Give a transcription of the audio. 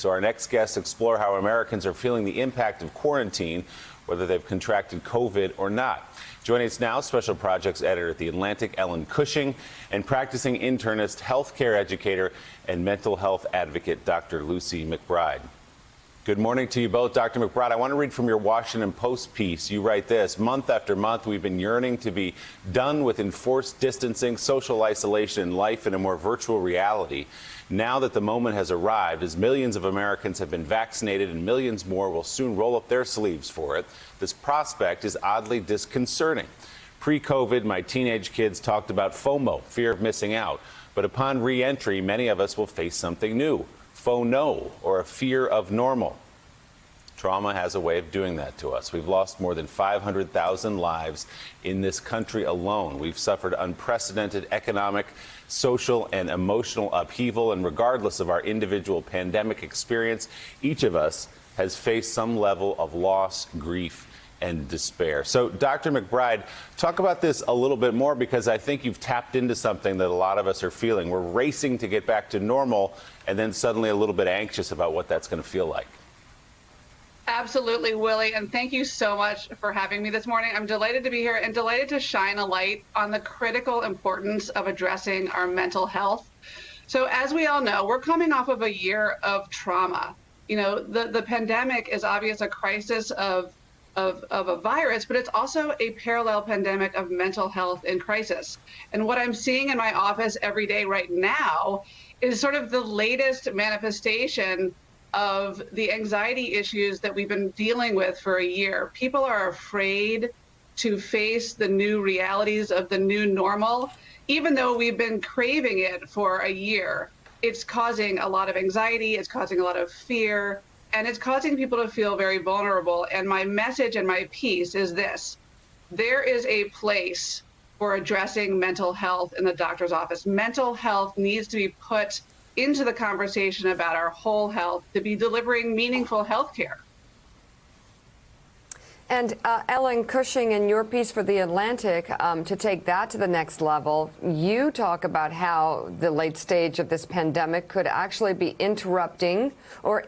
So our next guests explore how Americans are feeling the impact of quarantine, whether they've contracted COVID or not. Joining us now, Special Projects Editor at The Atlantic, Ellen Cushing, and practicing internist, healthcare educator, and mental health advocate, Dr. Lucy McBride. Good morning to you both. Dr. McBride, I want to read from your Washington Post piece. You write this: month after month, we've been yearning to be done with enforced distancing, social isolation, and life in a more virtual reality. Now that the moment has arrived, as millions of Americans have been vaccinated and millions more will soon roll up their sleeves for it, this prospect is oddly disconcerting. Pre-COVID, my teenage kids talked about FOMO, fear of missing out. But upon re-entry, many of us will face something new. FONO, or a fear of normal. Trauma has a way of doing that to us. We've lost more than 500,000 lives in this country alone. We've suffered unprecedented economic, social, and emotional upheaval. And regardless of our individual pandemic experience, each of us has faced some level of loss, grief, and despair. So, Dr. McBride, talk about this a little bit more, because I think you've tapped into something that a lot of us are feeling. We're racing to get back to normal and then suddenly a little bit anxious about what that's going to feel like. Absolutely, Willie, and thank you so much for having me this morning. I'm delighted to be here and delighted to shine a light on the critical importance of addressing our mental health. So as we all know, we're coming off of a year of trauma. You know, the pandemic is obviously a crisis of a virus, but it's also a parallel pandemic of mental health in crisis. And what I'm seeing in my office every day right now is sort of the latest manifestation of the anxiety issues that we've been dealing with for a year. People are afraid to face the new realities of the new normal, even though we've been craving it for a year. It's causing a lot of anxiety, it's causing a lot of fear, and it's causing people to feel very vulnerable. And my message and my piece is this: there is a place for addressing mental health in the doctor's office. Mental health needs to be put into the conversation about our whole health to be delivering meaningful health care. And Ellen Cushing, in your piece for The Atlantic, to take that to the next level, you talk about how the late stage of this pandemic could actually be interrupting or